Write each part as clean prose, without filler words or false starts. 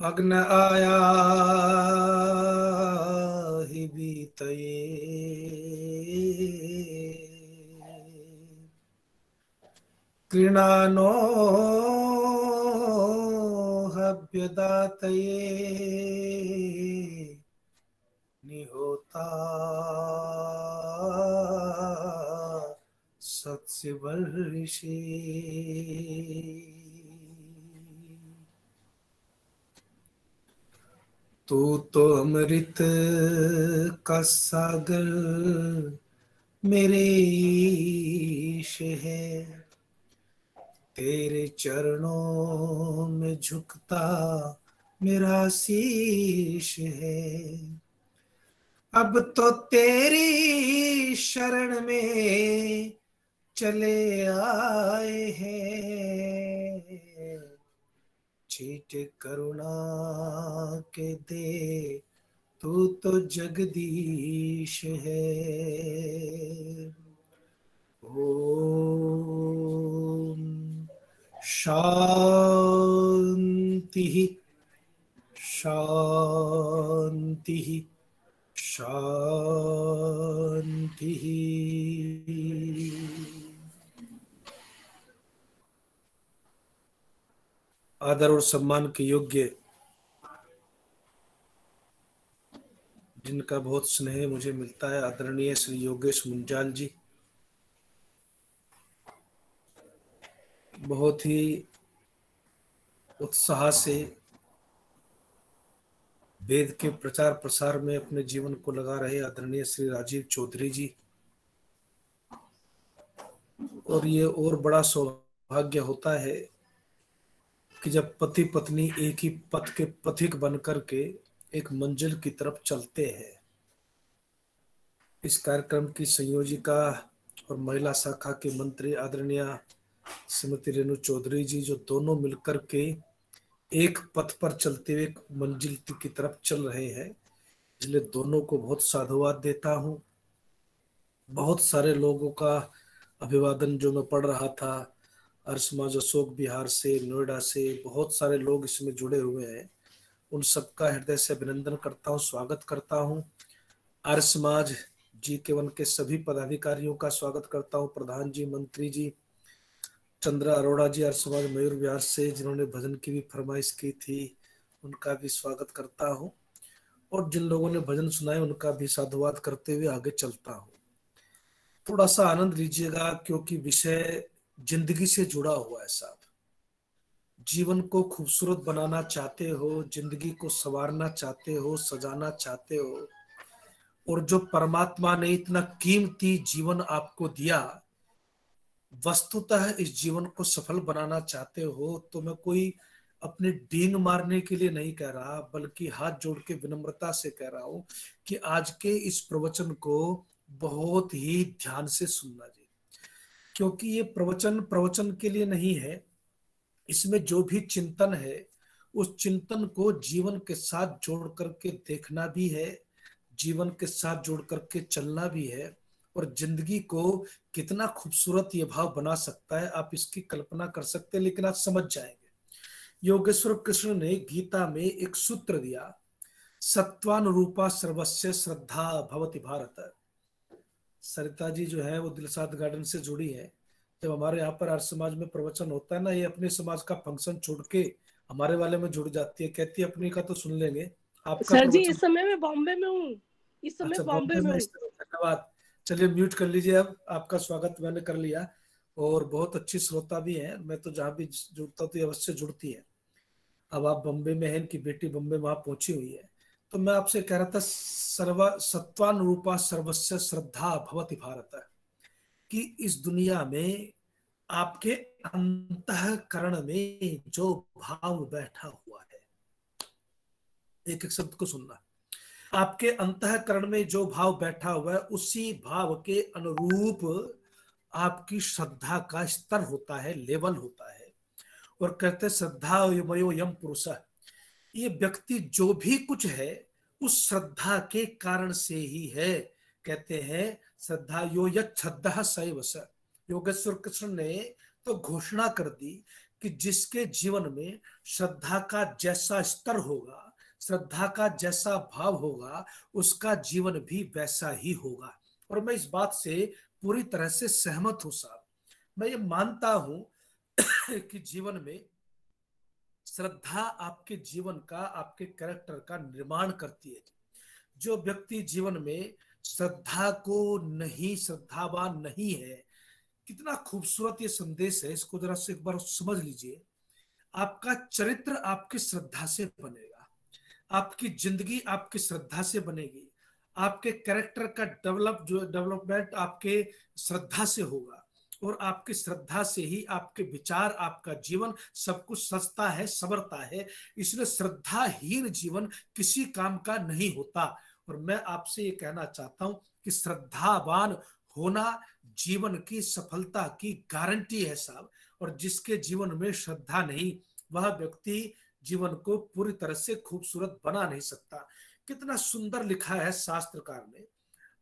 अग्न आया हि बीतये कृणानो हव्यदातये निहोता सत्स्य वर्षे। तू तो अमृत का सागर मेरे ईश है, तेरे चरणों में झुकता मेरा शीश है। अब तो तेरी शरण में चले आए हैं, छीट करुणा के दे तू तो जगदीश है। ओम शांति शांति शांति। आदर और सम्मान के योग्य, जिनका बहुत स्नेह मुझे मिलता है, आदरणीय श्री योगेश मुंजाल जी, बहुत ही उत्साह से वेद के प्रचार प्रसार में अपने जीवन को लगा रहे आदरणीय श्री राजीव चौधरी जी, और ये और बड़ा सौभाग्य होता है कि जब पति पत्नी एक ही पथ के पथिक बनकर के एक मंजिल की तरफ चलते हैं। इस कार्यक्रम की संयोजिका और महिला शाखा के मंत्री आदरणीय श्रीमती रेणु चौधरी जी, जो दोनों मिलकर के एक पथ पर चलते हुए एक मंजिल की तरफ चल रहे हैं, इसलिए दोनों को बहुत साधुवाद देता हूं। बहुत सारे लोगों का अभिवादन जो मैं पढ़ रहा था, आर्य समाज अशोक विहार से, नोएडा से बहुत सारे लोग इसमें जुड़े हुए हैं, उन सबका हृदय से अभिनंदन करता हूं, स्वागत करता हूं। आर्य समाज GK1 के सभी पदाधिकारियों का स्वागत करता हूं, प्रधान जी, मंत्री जी, चंद्रा अरोड़ा जी आर्य समाज मयूर विहार से, जिन्होंने भजन की भी फरमाइश की थी, उनका भी स्वागत करता हूं, और जिन लोगों ने भजन सुनाए उनका भी साधुवाद करते हुए आगे चलता हूं। थोड़ा सा आनंद लीजिएगा, क्योंकि विषय जिंदगी से जुड़ा हुआ है साहब। जीवन को खूबसूरत बनाना चाहते हो, जिंदगी को संवारना चाहते हो, सजाना चाहते हो, और जो परमात्मा ने इतना कीमती जीवन आपको दिया, वस्तुतः इस जीवन को सफल बनाना चाहते हो, तो मैं कोई अपने डींग मारने के लिए नहीं कह रहा, बल्कि हाथ जोड़ के विनम्रता से कह रहा हूं कि आज के इस प्रवचन को बहुत ही ध्यान से सुनना जी, क्योंकि ये प्रवचन प्रवचन के लिए नहीं है। इसमें जो भी चिंतन है, उस चिंतन को जीवन के साथ जोड़ करके देखना भी है, जीवन के साथ जोड़ करके चलना भी है, और जिंदगी को कितना खूबसूरत ये भाव बना सकता है, आप इसकी कल्पना कर सकते हैं, लेकिन आप समझ जाएंगे। योगेश्वर कृष्ण ने गीता में एक सूत्र दिया, सत्वानुरूपा सर्वस्य श्रद्धा भवति भारत। सरिता जी जो है वो दिलसाद गार्डन से जुड़ी है, जब हमारे यहाँ पर आर्य समाज में प्रवचन होता है ना, ये अपने समाज का फंक्शन छोड़ के हमारे वाले में जुड़ जाती है, कहती है अपनी का तो सुन लेंगे, आपका सर जी प्रवचन। इस समय मैं बॉम्बे में हूँ, इस समय अच्छा, बॉम्बे में हूँ। धन्यवाद। चलिए म्यूट कर लीजिए, अब आपका स्वागत मैंने कर लिया। और बहुत अच्छी श्रोता भी है। मैं तो जहाँ भी जुड़ता हूँ तो ये अवश्य जुड़ती है। अब आप बम्बे में हैं, इनकी बेटी बम्बे वहां पहुंची हुई है। तो मैं आपसे कह रहा था, सर्व सत्वानुरूपा सर्वस्य श्रद्धा भवति भारत, कि इस दुनिया में आपके अंतःकरण में जो भाव बैठा हुआ है, एक एक शब्द को सुनना, आपके अंतःकरण में जो भाव बैठा हुआ है उसी भाव के अनुरूप आपकी श्रद्धा का स्तर होता है, लेवल होता है। और कहते हैं श्रद्धा मयो यम पुरुष, ये व्यक्ति जो भी कुछ है उस श्रद्धा के कारण से ही है। कहते हैं श्रद्धा यो यद्धा सैव स। योगेश्वर कृष्ण ने तो घोषणा कर दी कि जिसके जीवन में श्रद्धा का जैसा स्तर होगा, श्रद्धा का जैसा भाव होगा, उसका जीवन भी वैसा ही होगा। और मैं इस बात से पूरी तरह से सहमत हूं साहब। मैं ये मानता हूं कि जीवन में श्रद्धा आपके जीवन का, आपके कैरेक्टर का निर्माण करती है। जो व्यक्ति जीवन में श्रद्धा को नहीं, श्रद्धावान नहीं है, कितना खूबसूरत ये संदेश है, इसको जरा से एक बार समझ लीजिए। आपका चरित्र आपकी श्रद्धा से बनेगा, आपकी जिंदगी आपकी श्रद्धा से बनेगी, आपके कैरेक्टर का डेवलपमेंट आपके श्रद्धा से होगा, और आपकी श्रद्धा से ही आपके विचार, आपका जीवन सब कुछ सजता है, संवरता है। इसलिए श्रद्धाहीन जीवन किसी काम का नहीं होता। और मैं आपसे ये कहना चाहता हूं कि श्रद्धावान होना जीवन की सफलता की गारंटी है साहब। और जिसके जीवन में श्रद्धा नहीं, वह व्यक्ति जीवन को पूरी तरह से खूबसूरत बना नहीं सकता। कितना सुंदर लिखा है शास्त्रकार ने,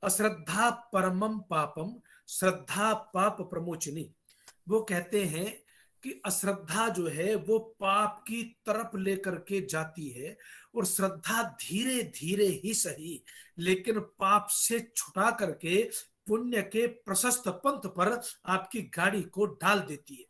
अश्रद्धा परमम पापम श्रद्धा पाप प्रमोचनी। वो कहते हैं कि अश्रद्धा जो है वो पाप की तरफ लेकर के जाती है, और श्रद्धा धीरे धीरे ही सही लेकिन पाप से छुटा करके पुण्य के प्रशस्त पंथ पर आपकी गाड़ी को डाल देती है।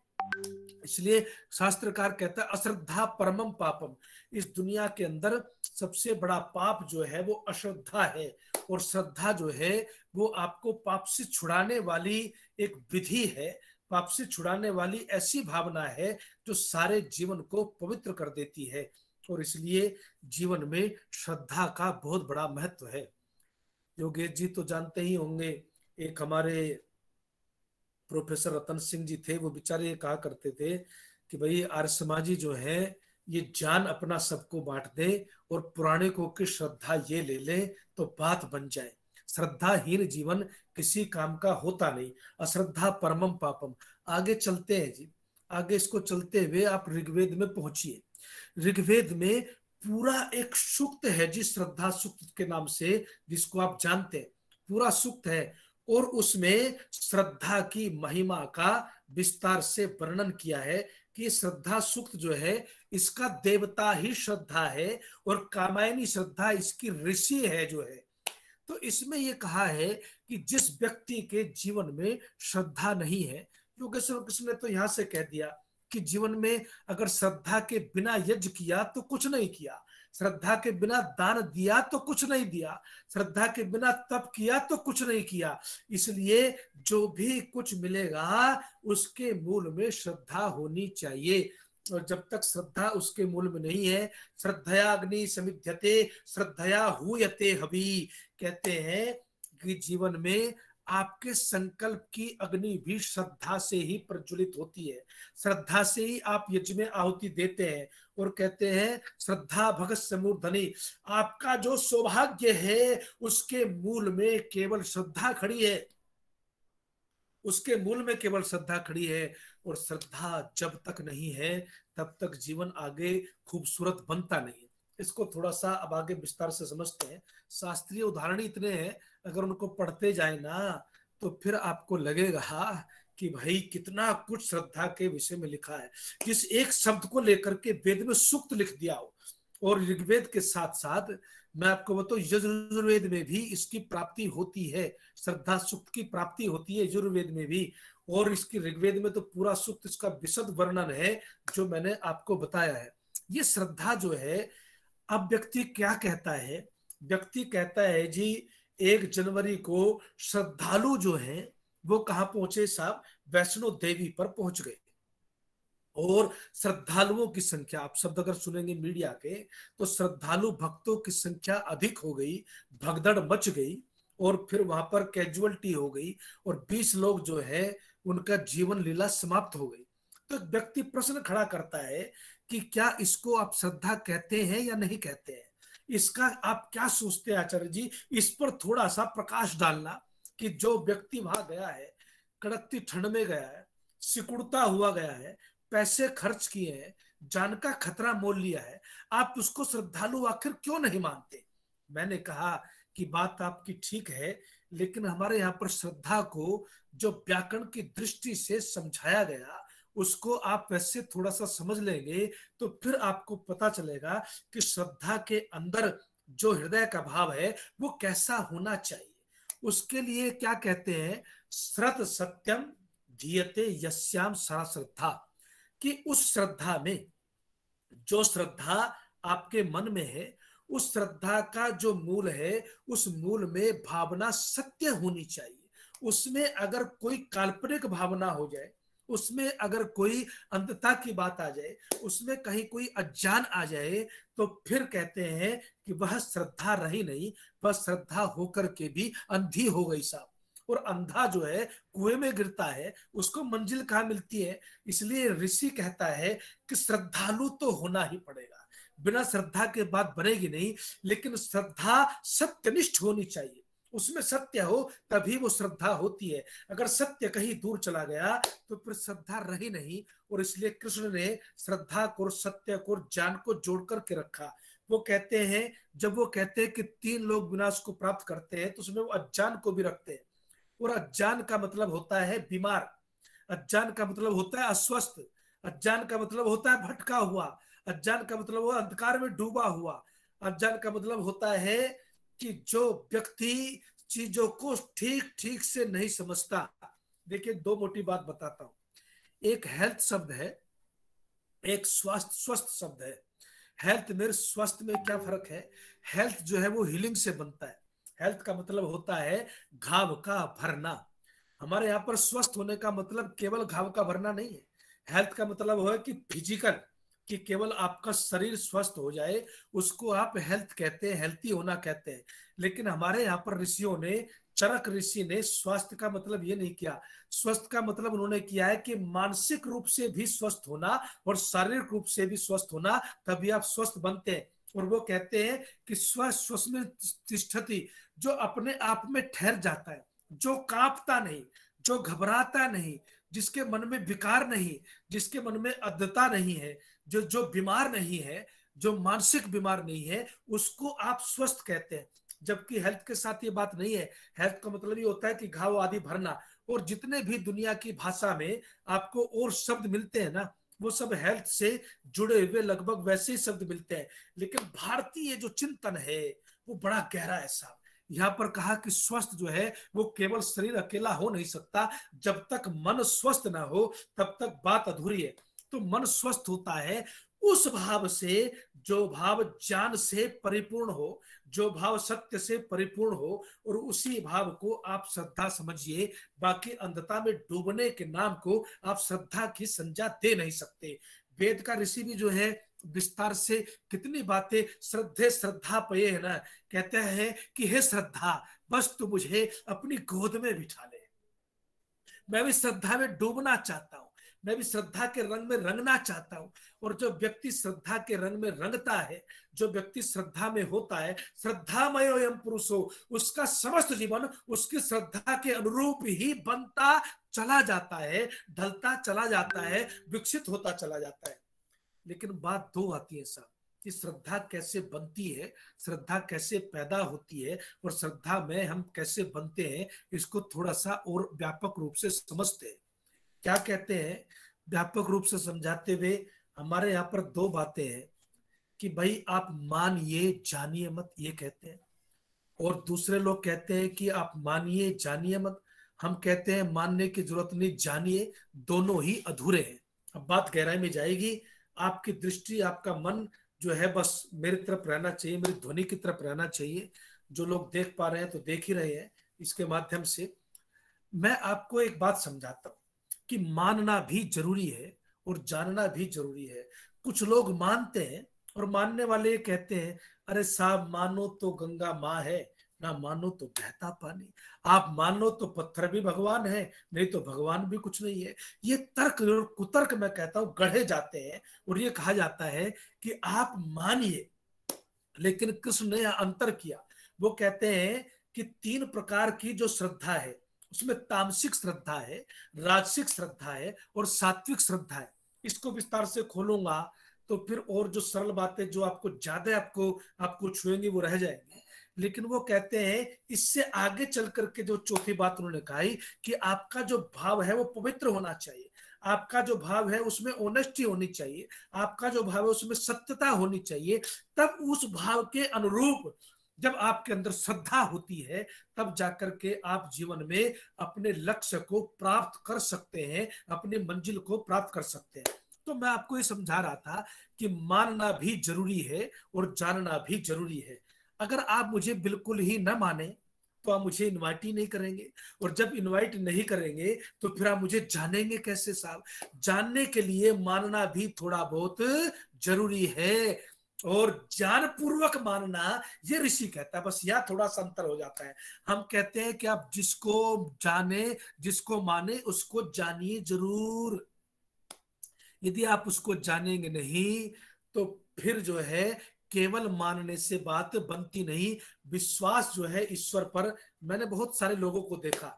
इसलिए शास्त्रकार कहता है अश्रद्धा परमम पापम। इस दुनिया के अंदर सबसे बड़ा पाप जो है वो अश्रद्धा है, और श्रद्धा जो है वो आपको पाप से छुड़ाने वाली एक विधि है, पाप से छुड़ाने वाली ऐसी भावना है जो सारे जीवन को पवित्र कर देती है। और इसलिए जीवन में श्रद्धा का बहुत बड़ा महत्व है। योगेश जी तो जानते ही होंगे, एक हमारे प्रोफेसर रतन सिंह जी थे, वो बेचारे कहा करते थे कि भाई आर्य समाजी जो है ये जान अपना सबको बांट दे और पुराणिकों की श्रद्धा ये ले ले तो बात बन जाए। श्रद्धाहीन जीवन किसी काम का होता नहीं। अश्रद्धा परमम पापम। आगे चलते हैं जी, आगे इसको चलते हुए आप ऋग्वेद में पहुंचिए। ऋग्वेद में पूरा एक सूक्त है जी, श्रद्धा सूक्त के नाम से, जिसको आप जानते हैं, पूरा सूक्त है। और उसमें श्रद्धा की महिमा का विस्तार से वर्णन किया है कि श्रद्धा सूक्त जो है इसका देवता ही श्रद्धा है, और कामायनी श्रद्धा इसकी ऋषि है जो है। तो इसमें यह कहा है कि जिस व्यक्ति के जीवन में श्रद्धा नहीं है, योगेश्वर कृष्ण ने तो यहां से कह दिया कि जीवन में अगर श्रद्धा के बिना यज्ञ किया तो कुछ नहीं किया, श्रद्धा के बिना दान दिया तो कुछ नहीं दिया, श्रद्धा के बिना तप किया तो कुछ नहीं किया। इसलिए जो भी कुछ मिलेगा उसके मूल में श्रद्धा होनी चाहिए। और जब तक श्रद्धा उसके मूल में नहीं है, श्रद्धया अग्नि समिध्यते श्रद्धया हूयते हवि। कहते हैं कि जीवन में आपके संकल्प की अग्नि भी श्रद्धा से ही प्रज्वलित होती है, श्रद्धा से ही आप यज्ञ में आहुति देते हैं। और कहते हैं श्रद्धा भगत समूर्धनि। आपका जो सौभाग्य है उसके मूल में केवल श्रद्धा खड़ी है, उसके मूल में केवल श्रद्धा खड़ी है। और श्रद्धा जब तक नहीं है तब तक जीवन आगे खूबसूरत बनता नहीं। इसको थोड़ा सा अब आगे विस्तार से समझते हैं। शास्त्रीय उदाहरण इतने हैं, अगर उनको पढ़ते जाए ना तो फिर आपको लगेगा कि भाई कितना कुछ श्रद्धा के विषय में लिखा है। जिस एक शब्द को लेकर के वेद में सूक्त लिख दिया हो। और ऋग्वेद के साथ साथ मैं आपको बताऊं, यजुर्वेद में भी इसकी प्राप्ति होती है, श्रद्धा सूक्त की प्राप्ति होती है यजुर्वेद में भी। और इसकी ऋग्वेद में तो पूरा सूक्त, इसका विशद वर्णन है जो मैंने आपको बताया है। ये श्रद्धा जो है, अब व्यक्ति क्या कहता है, व्यक्ति कहता है जी 1 जनवरी को श्रद्धालु जो है वो कहाँ पहुंचे साहब? वैष्णो देवी पर पहुंच गए। और श्रद्धालुओं की संख्या, आप शब्द अगर सुनेंगे मीडिया के, तो श्रद्धालु भक्तों की संख्या अधिक हो गई, भगदड़ मच गई, और फिर वहां पर कैजुअलिटी हो गई, और 20 लोग जो है उनका जीवन लीला समाप्त हो गई। तो एक व्यक्ति प्रश्न खड़ा करता है कि क्या इसको आप श्रद्धा कहते हैं या नहीं कहते हैं? इसका आप क्या सोचते हैं आचार्य जी? इस पर थोड़ा सा प्रकाश डालना, कि जो व्यक्ति वहां गया है, कड़कती ठंड में गया है, सिकुड़ता हुआ गया है, पैसे खर्च किए हैं, जान का खतरा मोल लिया है, आप उसको श्रद्धालु आखिर क्यों नहीं मानते? मैंने कहा कि बात आपकी ठीक है, लेकिन हमारे यहाँ पर श्रद्धा को जो व्याकरण की दृष्टि से समझाया गया, उसको आप वैसे थोड़ा सा समझ लेंगे तो फिर आपको पता चलेगा कि श्रद्धा के अंदर जो हृदय का भाव है वो कैसा होना चाहिए। उसके लिए क्या कहते हैं? श्रत सत्यम धीयते यस्याम सा श्रद्धा, कि उस श्रद्धा में, जो श्रद्धा आपके मन में है, उस श्रद्धा का जो मूल है, उस मूल में भावना सत्य होनी चाहिए। उसमें अगर कोई काल्पनिक भावना हो जाए, उसमें अगर कोई अंधता की बात आ जाए, उसमें कहीं कोई अज्ञान आ जाए, तो फिर कहते हैं कि वह श्रद्धा रही नहीं, वह श्रद्धा होकर के भी अंधी हो गई साहब। और अंधा जो है कुएं में गिरता है, उसको मंजिल कहाँ मिलती है? इसलिए ऋषि कहता है कि श्रद्धालु तो होना ही पड़ेगा, बिना श्रद्धा के बात बनेगी नहीं, लेकिन श्रद्धा सत्यनिष्ठ होनी चाहिए। उसमें सत्य हो तभी वो श्रद्धा होती है। अगर सत्य कहीं दूर चला गया तो फिर श्रद्धा रही नहीं। और इसलिए कृष्ण ने श्रद्धा को, सत्य को, ज्ञान को जोड़ करके रखा। वो कहते हैं, जब वो कहते हैं कि 3 लोग विनाश को प्राप्त करते हैं, तो उसमें वो अज्ञान को भी रखते हैं। और अज्ञान का मतलब होता है बीमार, अज्ञान का मतलब होता है अस्वस्थ, अज्ञान का मतलब होता है भटका हुआ, अज्ञान का मतलब हुआ अंधकार में डूबा हुआ, अज्ञान का मतलब होता है कि जो व्यक्ति चीजों को ठीक ठीक से नहीं समझता। देखिए, 2 मोटी बात बताता हूं। एक हेल्थ शब्द है, एक स्वास्थ्य स्वस्थ शब्द है। हेल्थ में, स्वस्थ में क्या फर्क है? हेल्थ जो है वो हीलिंग से बनता है। हेल्थ का मतलब होता है घाव का भरना। हमारे यहाँ पर स्वस्थ होने का मतलब केवल घाव का भरना नहीं है। हेल्थ का मतलब है कि फिजिकल, कि केवल आपका शरीर स्वस्थ हो जाए, उसको आप हेल्थ कहते हैं, हेल्थी होना कहते हैं। लेकिन हमारे यहाँ पर ऋषियों ने, चरक ऋषि ने स्वास्थ्य का मतलब ये नहीं किया। स्वस्थ का मतलब उन्होंने किया है कि मानसिक रूप से भी स्वस्थ होना और शारीरिक रूप से भी स्वस्थ होना, तभी आप स्वस्थ बनते हैं। और वो कहते हैं कि स्वस्थ में तिष्ठति, जो अपने आप में ठहर जाता है, जो कांपता नहीं, जो घबराता नहीं, जिसके मन में विकार नहीं, जिसके मन में अद्धता नहीं है, जो जो बीमार नहीं है, जो मानसिक बीमार नहीं है, उसको आप स्वस्थ कहते हैं। जबकि हेल्थ के साथ ये बात नहीं है। हेल्थ का मतलब ये होता है कि घाव आदि भरना। और जितने भी दुनिया की भाषा में आपको और शब्द मिलते हैं ना, वो सब हेल्थ से जुड़े हुए लगभग वैसे ही शब्द मिलते हैं। लेकिन भारतीय जो चिंतन है वो बड़ा गहरा है साहब। यहाँ पर कहा कि स्वस्थ जो है वो केवल शरीर अकेला हो नहीं सकता, जब तक मन स्वस्थ ना हो तब तक बात अधूरी है। तो मन स्वस्थ होता है उस भाव से जो भाव ज्ञान से परिपूर्ण हो, जो भाव सत्य से परिपूर्ण हो, और उसी भाव को आप श्रद्धा समझिए। बाकी अंधता में डूबने के नाम को आप श्रद्धा की संज्ञा दे नहीं सकते। वेद का ऋषि भी जो है विस्तार से कितनी बातें श्रद्धे श्रद्धा पे है ना, कहते हैं कि हे श्रद्धा, बस तू मुझे अपनी गोद में बिठा ले। मैं भी श्रद्धा में डूबना चाहता हूं, मैं भी श्रद्धा के रंग में रंगना चाहता हूं। और जो व्यक्ति श्रद्धा के रंग में रंगता है, जो व्यक्ति श्रद्धा में होता है, श्रद्धामय एवं पुरुषो, उसका समस्त जीवन उसकी श्रद्धा के अनुरूप ही बनता चला जाता है, ढलता चला जाता है, विकसित होता चला जाता है। लेकिन बात 2 आती है साहब, कि श्रद्धा कैसे बनती है, श्रद्धा कैसे पैदा होती है, और श्रद्धा में हम कैसे बनते हैं, इसको थोड़ा सा और व्यापक रूप से समझते हैं। क्या कहते हैं? व्यापक रूप से समझाते हुए हमारे यहाँ पर 2 बातें हैं, कि भाई आप मानिए जानिए मत, ये कहते हैं। और दूसरे लोग कहते हैं कि आप मानिए जानिए मत। हम कहते हैं मानने की जरूरत नहीं, जानिए। दोनों ही अधूरे हैं। अब बात गहराई में जाएगी। आपकी दृष्टि, आपका मन जो है बस मेरी तरफ रहना चाहिए, मेरी ध्वनि की तरफ रहना चाहिए। जो लोग देख पा रहे हैं तो देख ही रहे हैं इसके माध्यम से। मैं आपको एक बात समझाता हूं कि मानना भी जरूरी है और जानना भी जरूरी है। कुछ लोग मानते हैं और मानने वाले ये कहते हैं, अरे साहब मानो तो गंगा माँ है, ना मानो तो बहता पानी। आप मानो तो पत्थर भी भगवान है, नहीं तो भगवान भी कुछ नहीं है। ये तर्क और कुतर्क मैं कहता हूं गढ़े जाते हैं और ये कहा जाता है कि आप मानिए। लेकिन कृष्ण ने यह अंतर किया। वो कहते हैं कि तीन प्रकार की जो श्रद्धा है, उसमें तामसिक श्रद्धा है, राजसिक श्रद्धा है और सात्विक श्रद्धा है। इसको विस्तार से खोलूंगा तो फिर और जो सरल बातें जो आपको ज्यादा आपको आपको छुएंगी वो रह जाएंगी। लेकिन वो कहते हैं इससे आगे चल करके जो चौथी बात उन्होंने कही कि आपका जो भाव है वो पवित्र होना चाहिए। आपका जो भाव है उसमें ऑनेस्टी होनी चाहिए। आपका जो भाव है उसमें सत्यता होनी चाहिए। तब उस भाव के अनुरूप जब आपके अंदर श्रद्धा होती है, तब जाकर के आप जीवन में अपने लक्ष्य को प्राप्त कर सकते हैं, अपनी मंजिल को प्राप्त कर सकते हैं। तो मैं आपको ये समझा रहा था कि मानना भी जरूरी है और जानना भी जरूरी है। अगर आप मुझे बिल्कुल ही न माने तो आप मुझे इनवाइट ही नहीं करेंगे, और जब इनवाइट नहीं करेंगे तो फिर आप मुझे जानेंगे कैसे साहब। जानने के लिए मानना भी थोड़ा बहुत जरूरी है, और ज्ञान पूर्वक मानना ये ऋषि कहता है। बस यह थोड़ा सा अंतर हो जाता है। हम कहते हैं कि आप जिसको जाने, जिसको माने उसको जानिए जरूर। यदि आप उसको जानेंगे नहीं तो फिर जो है केवल मानने से बात बनती नहीं। विश्वास जो है ईश्वर पर, मैंने बहुत सारे लोगों को देखा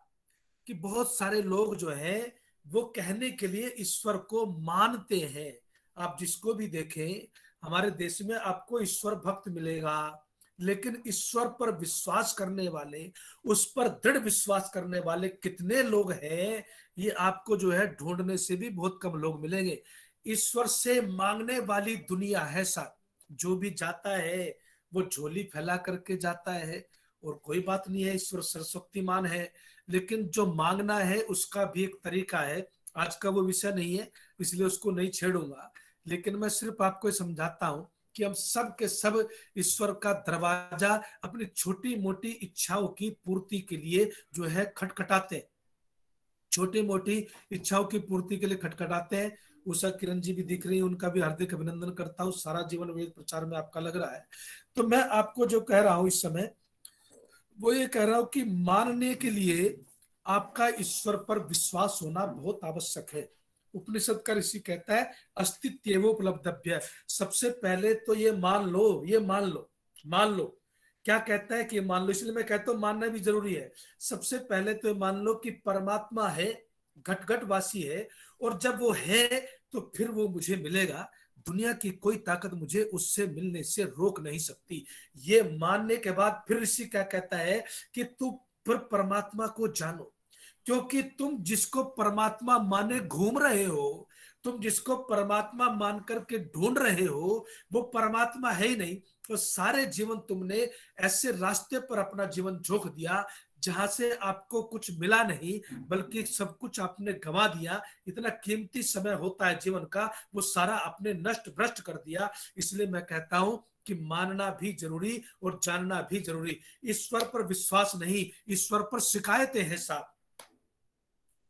कि बहुत सारे लोग जो है वो कहने के लिए ईश्वर को मानते हैं। आप जिसको भी देखें हमारे देश में आपको ईश्वर भक्त मिलेगा, लेकिन ईश्वर पर विश्वास करने वाले, उस पर दृढ़ विश्वास करने वाले कितने लोग हैं, ये आपको जो है ढूंढने से भी बहुत कम लोग मिलेंगे। ईश्वर से मांगने वाली दुनिया है साहब। जो भी जाता है वो झोली फैला करके जाता है, और कोई बात नहीं है, ईश्वर सर्वशक्तिमान है। लेकिन जो मांगना है उसका भी एक तरीका है। आज का वो विषय नहीं है, इसलिए उसको नहीं छेड़ूंगा। लेकिन मैं सिर्फ आपको समझाता हूं कि हम सब के सब ईश्वर का दरवाजा अपनी छोटी मोटी इच्छाओं की पूर्ति के लिए जो है खटखटाते हैं। छोटी मोटी इच्छाओं की पूर्ति के लिए खटखटाते हैं। उषा किरण जी भी दिख रही है, उनका भी हार्दिक अभिनंदन करता हूँ। सारा जीवन वेद प्रचार में आपका लग रहा है। तो मैं आपको जो कह रहा हूं इस समय, वो ये कह रहा हूं कि मानने के लिए आपका ईश्वर पर विश्वास होना बहुत आवश्यक है। उपनिषद का ऋषि कहता है अस्तित्वोपलब्धव्य। सबसे पहले तो ये मान लो, ये मान लो, मान लो। क्या कहता है कि मान लो, इसलिए मैं कहता हूं मानना भी जरूरी है। सबसे पहले तो ये मान लो कि परमात्मा है, घट घट वासी है, और जब वो है तो फिर वो मुझे मिलेगा। दुनिया की कोई ताकत मुझे उससे मिलने से रोक नहीं सकती। ये मानने के बाद फिर ऋषि क्या कहता है कि तू फिर परमात्मा को जानो। क्योंकि तुम जिसको परमात्मा माने घूम रहे हो, तुम जिसको परमात्मा मान करके ढूंढ रहे हो, वो परमात्मा है ही नहीं। तो सारे जीवन तुमने ऐसे रास्ते पर अपना जीवन झोंक दिया जहां से आपको कुछ मिला नहीं, बल्कि सब कुछ आपने गंवा दिया। इतना कीमती समय होता है जीवन का, वो सारा आपने नष्ट भ्रष्ट कर दिया। इसलिए मैं कहता हूं कि मानना भी जरूरी और जानना भी जरूरी। ईश्वर पर विश्वास नहीं, ईश्वर पर शिकायतें हैं साहब।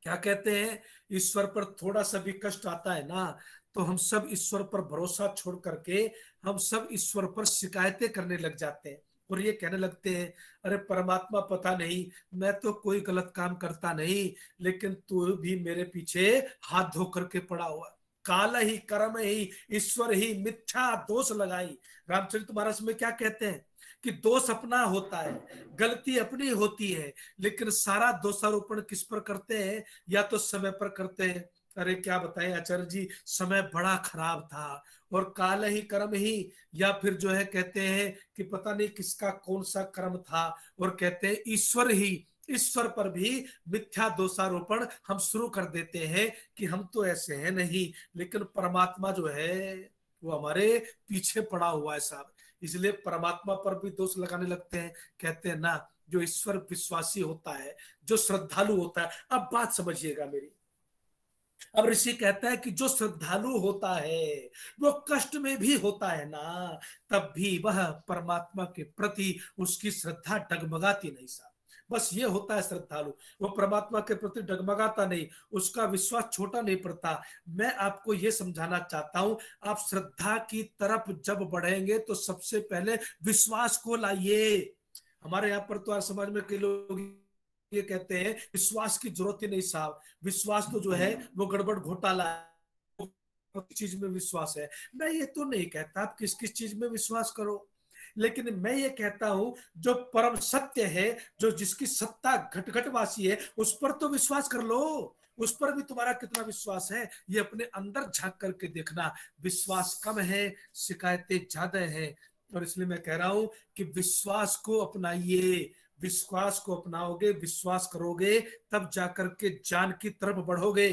क्या कहते हैं, ईश्वर पर थोड़ा सा भी कष्ट आता है ना, तो हम सब ईश्वर पर भरोसा छोड़ करके हम सब ईश्वर पर शिकायतें करने लग जाते हैं, और ये कहने लगते हैं अरे परमात्मा पता नहीं, मैं तो कोई गलत काम करता नहीं, लेकिन तू भी मेरे पीछे हाथ धो करके पड़ा हुआ। काल ही कर्म ही ईश्वर ही मिथ्या दोष लगाई। रामचरितमानस में क्या कहते हैं कि दोष अपना होता है, गलती अपनी होती है, लेकिन सारा दोषारोपण किस पर करते हैं? या तो समय पर करते हैं। अरे क्या बताएं आचार्य जी, समय बड़ा खराब था, और काल ही कर्म ही, या फिर जो है कहते हैं कि पता नहीं किसका कौन सा कर्म था, और कहते हैं ईश्वर ही, ईश्वर पर भी मिथ्या दोषारोपण हम शुरू कर देते हैं कि हम तो ऐसे हैं नहीं, लेकिन परमात्मा जो है वो हमारे पीछे पड़ा हुआ है साहब। इसलिए परमात्मा पर भी दोष लगाने लगते हैं। कहते हैं ना, जो ईश्वर विश्वासी होता है, जो श्रद्धालु होता है, अब बात समझिएगा मेरी। अब ऋषि कहता है कि जो श्रद्धालु होता है वो कष्ट में भी होता है ना, तब भी वह परमात्मा के प्रति उसकी श्रद्धा डगमगाती नहीं साहब। बस ये होता है श्रद्धालु। वो परमात्मा के प्रति डगमगाता नहीं, उसका विश्वास छोटा नहीं पड़ता। मैं आपको ये समझाना चाहता हूं, आप श्रद्धा की तरफ जब बढ़ेंगे तो सबसे पहले विश्वास को लाइए। हमारे यहाँ पर तो आज समाज में कई लोग ये कहते हैं विश्वास की जरूरत ही नहीं साहब, विश्वास तो जो है वो गड़बड़ घोटाला है, चीज में विश्वास है। मैं ये तो नहीं कहता आप किस किस चीज में विश्वास करो, लेकिन मैं ये कहता हूं जो परम सत्य है, जो जिसकी सत्ता घट घटवासी है, उस पर तो विश्वास कर लो। उस पर भी तुम्हारा कितना विश्वास है ये अपने अंदर झांक करके देखना। विश्वास कम है, शिकायतें ज्यादा है, और इसलिए मैं कह रहा हूं कि विश्वास को अपनाइए। विश्वास को अपनाओगे, विश्वास करोगे, तब जाकर के ज्ञान की तरफ बढ़ोगे।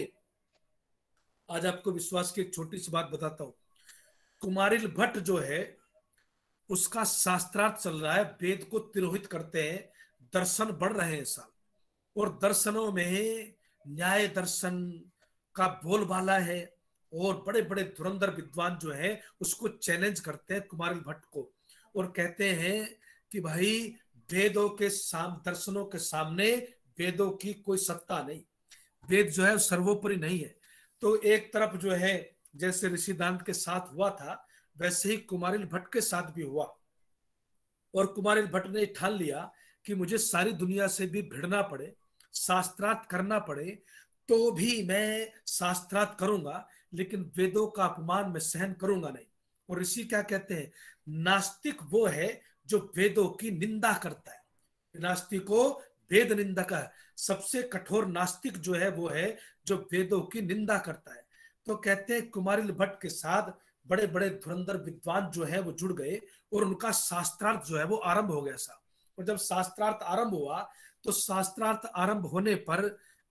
आज आपको विश्वास की एक छोटी सी बात बताता हूं। कुमारिल भट्ट जो है उसका शास्त्रार्थ चल रहा है, वेद को तिरोहित करते हैं, दर्शन बढ़ रहे हैं साहब, और दर्शनों में न्याय दर्शन का बोलबाला है, और बड़े बड़े धुरंधर विद्वान जो है उसको चैलेंज करते हैं कुमारिल भट्ट को, और कहते हैं कि भाई वेदों के दर्शनों के सामने वेदों की कोई सत्ता नहीं, वेद जो है सर्वोपरि नहीं है। तो एक तरफ जो है जैसे ऋषिदांत के साथ हुआ था, वैसे ही कुमारिल भट्ट के साथ भी हुआ, और कुमारिल भट्ट ने ठान लिया कि मुझे सारी दुनिया से भी भिड़ना पड़े, शास्त्रार्थ करना पड़े, तो भी मैं शास्त्रार्थ करूंगा, लेकिन वेदों का अपमान मैं सहन करूंगा नहीं। और ऋषि क्या कहते हैं, नास्तिक वो है जो वेदों की निंदा करता है, नास्तिको वेद निंदक है। सबसे कठोर नास्तिक जो है वो है जो वेदों की निंदा करता है। तो कहते हैं कुमारिल भट्ट के साथ बड़े बड़े धुरंधर विद्वान जो है वो जुड़ गए, और उनका शास्त्रार्थ जो है वो आरंभ हो गया सा। और जब शास्त्रार्थ आरंभ हुआ तो शास्त्रार्थ आरंभ होने पर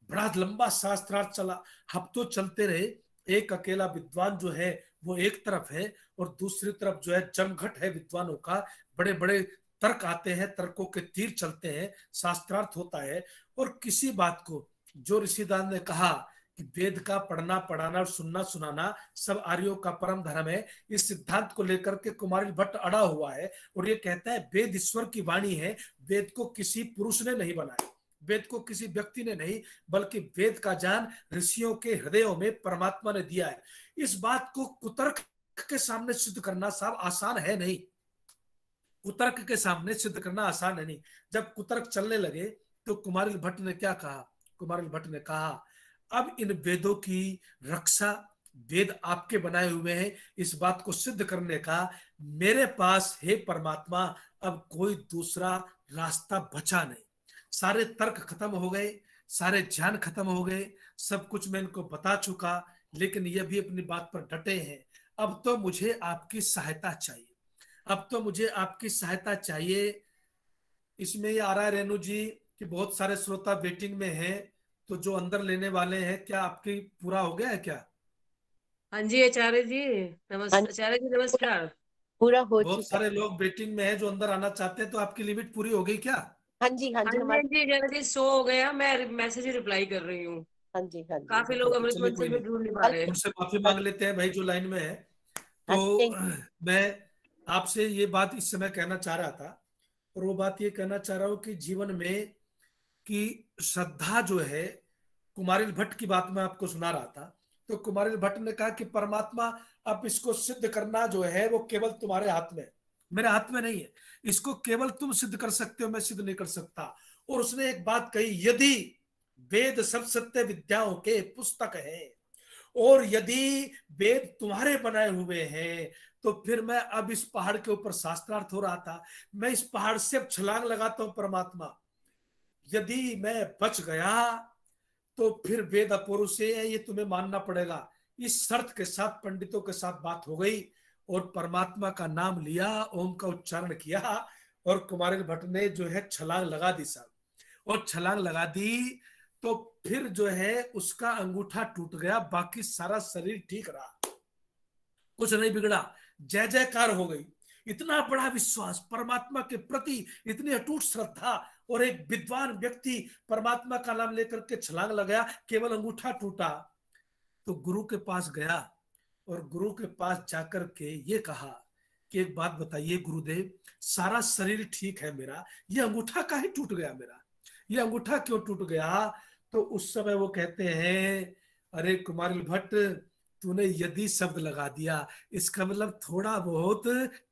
बड़ा लंबा शास्त्रार्थ चला, हफ्तों चलते रहे। एक अकेला विद्वान जो है वो एक तरफ है, और दूसरी तरफ जो है जमघट है विद्वानों का, बड़े बड़े तर्क आते हैं, तर्कों के तीर चलते हैं, शास्त्रार्थ होता है। और किसी बात को जो ऋषिदान ने कहा कि वेद का पढ़ना पढ़ाना और सुनना सुनाना सब आर्यों का परम धर्म है, इस सिद्धांत को लेकर के कुमारिल भट्ट अड़ा हुआ है, और ये कहता है वेद ईश्वर की वाणी है, वेद को किसी पुरुष ने नहीं बनाया, वेद को किसी व्यक्ति ने नहीं, बल्कि वेद का ज्ञान ऋषियों के हृदयों में परमात्मा ने दिया है। इस बात को कुतर्क के सामने सिद्ध करना साहब आसान है नहीं, कुतर्क के सामने सिद्ध करना आसान है नहीं। जब कुतर्क चलने लगे तो कुमारिल भट्ट ने क्या कहा, कुमारिल भट्ट ने कहा अब इन वेदों की रक्षा, वेद आपके बनाए हुए हैं, इस बात को सिद्ध करने का मेरे पास हे परमात्मा अब कोई दूसरा रास्ता बचा नहीं। सारे तर्क खत्म हो गए, सारे ज्ञान खत्म हो गए, सब कुछ मैं इनको बता चुका, लेकिन ये भी अपनी बात पर डटे हैं। अब तो मुझे आपकी सहायता चाहिए, अब तो मुझे आपकी सहायता चाहिए। इसमें ये आ रहा है रेणु जी कि बहुत सारे श्रोता वेटिंग में हैं, तो जो अंदर लेने वाले हैं, क्या आपकी पूरा हो गया है क्या? हाँ जी आचार्य जी, हाँ नमस्कार आचार्य जी, पूरा नमस्कार। पूरा हो बहुत चुका है। सारे लोग वेटिंग में हैं जो अंदर आना चाहते हैं, तो आपकी लिमिट पूरी हो गई क्या? हाँ जी हाँ हाँ जी जी हाँ हमारे जी आचार्य जी, शो हो गया, मैं मैसेज रिप्लाई कर रही हूँ। हाँ जी हाँ जी काफी लोग अमृत चलिए कोई मंथन में नहीं, जुड़ नहीं पा कल रहे। उनसे माफी हाँ मांग लेते हैं भाई जो लाइन में है। हाँ तो जी मैं आपसे ये बात इस समय कहना चाह रहा था, और वो बात ये कहना चाह रहा हूँ कि जीवन में कि श्रद्धा जो है, कुमारिल भट्ट की बात मैं आपको सुना रहा था, तो कुमारिल भट्ट ने कहा कि परमात्मा अब इसको सिद्ध करना जो है वो केवल तुम्हारे हाथ में है, मेरे हाथ में नहीं है, इसको केवल तुम सिद्ध कर सकते हो, मैं सिद्ध नहीं कर सकता। और उसने एक बात कही, यदि वेद सब सत्य विद्याओं के पुस्तक है, और यदि वेद तुम्हारे बनाए हुए हैं, तो फिर मैं अब इस पहाड़ के ऊपर शास्त्रार्थ हो रहा था, मैं इस पहाड़ से अब छलांग लगाता हूं परमात्मा, यदि मैं बच गया तो फिर वेद अपौरुष है, ये तुम्हें मानना पड़ेगा। इस शर्त के साथ पंडितों के साथ बात हो गई, और परमात्मा का नाम लिया, ओम का उच्चारण किया, और कुमारिल भट्ट ने जो है छलांग लगा दी साहब, और छलांग लगा दी तो फिर जो है उसका अंगूठा टूट गया, बाकी सारा शरीर ठीक रहा, कुछ नहीं बिगड़ा, जय जयकार हो गई। इतना बड़ा विश्वास परमात्मा के प्रति, इतनी अटूट श्रद्धा, और एक विद्वान व्यक्ति परमात्मा का नाम लेकर के छलांग लगाया, केवल अंगूठा टूटा। तो गुरु के पास गया, और गुरु के पास जाकर के ये कहा कि एक बात बताइए गुरुदेव, सारा शरीर ठीक है मेरा, ये अंगूठा काहे टूट गया मेरा, ये अंगूठा क्यों टूट गया? तो उस समय वो कहते हैं, अरे कुमारिल भट्ट, तूने यदि शब्द लगा दिया, इसका मतलब थोड़ा बहुत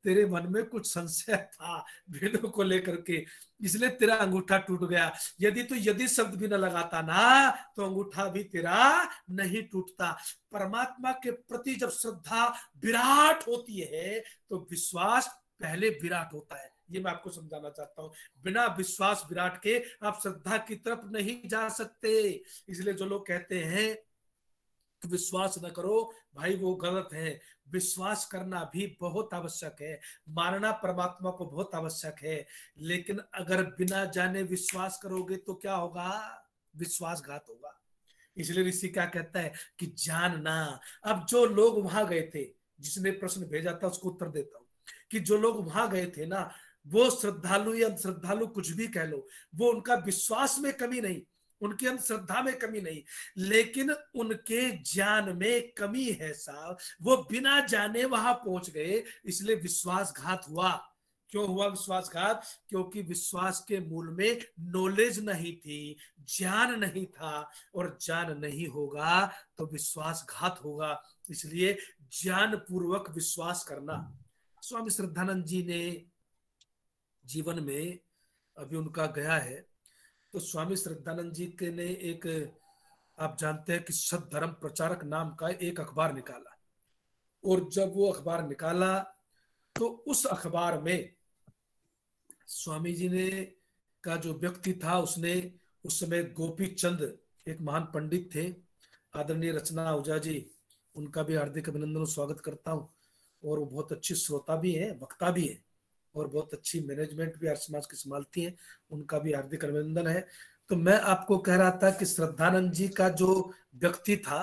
तेरे मन में कुछ संशय था वेदों को लेकर के, इसलिए तेरा अंगूठा टूट गया। यदि तू यदि शब्द भी न लगाता ना, तो अंगूठा भी तेरा नहीं टूटता। परमात्मा के प्रति जब श्रद्धा विराट होती है तो विश्वास पहले विराट होता है। ये मैं आपको समझाना चाहता हूं। बिना विश्वास विराट के आप श्रद्धा की तरफ नहीं जा सकते। इसलिए जो लोग कहते हैं कि विश्वास न करो, भाई वो गलत है। विश्वास करना भी बहुत आवश्यक है, मानना परमात्मा को बहुत आवश्यक है, लेकिन अगर बिना जाने विश्वास करोगे तो क्या होगा? विश्वासघात होगा। इसलिए ऋषि क्या कहता है कि जानना। अब जो लोग वहां गए थे, जिसने प्रश्न भेजा था उसको उत्तर देता हूं, कि जो लोग वहां गए थे ना, वो श्रद्धालु या श्रद्धालु कुछ भी कह लो, वो उनका विश्वास में कमी नहीं, उनकी अंधश्रद्धा में कमी नहीं, लेकिन उनके ज्ञान में कमी है साहब। वो बिना जाने वहां पहुंच गए, इसलिए विश्वासघात हुआ। क्यों हुआ विश्वासघात? क्योंकि विश्वास के मूल में नॉलेज नहीं थी, ज्ञान नहीं था, और ज्ञान नहीं होगा तो विश्वासघात होगा। इसलिए ज्ञान पूर्वक विश्वास करना। स्वामी श्रद्धानंद जी ने जीवन में, अभी उनका गया है, तो स्वामी श्रद्धानंद जी के ने एक, आप जानते हैं कि सद्धर्म प्रचारक नाम का एक अखबार निकाला, और जब वो अखबार निकाला तो उस अखबार में स्वामी जी ने का जो व्यक्ति था, उसने उस समय गोपी चंद, एक महान पंडित थे, आदरणीय रचना ओझा जी, उनका भी हार्दिक अभिनंदन और स्वागत करता हूँ। और वो बहुत अच्छी श्रोता भी है, वक्ता भी है, और बहुत अच्छी मैनेजमेंट भी हर समाज की संभालती है, उनका भी हार्दिक अभिनंदन है। तो मैं आपको कह रहा था कि श्रद्धानंद जी का जो व्यक्ति था,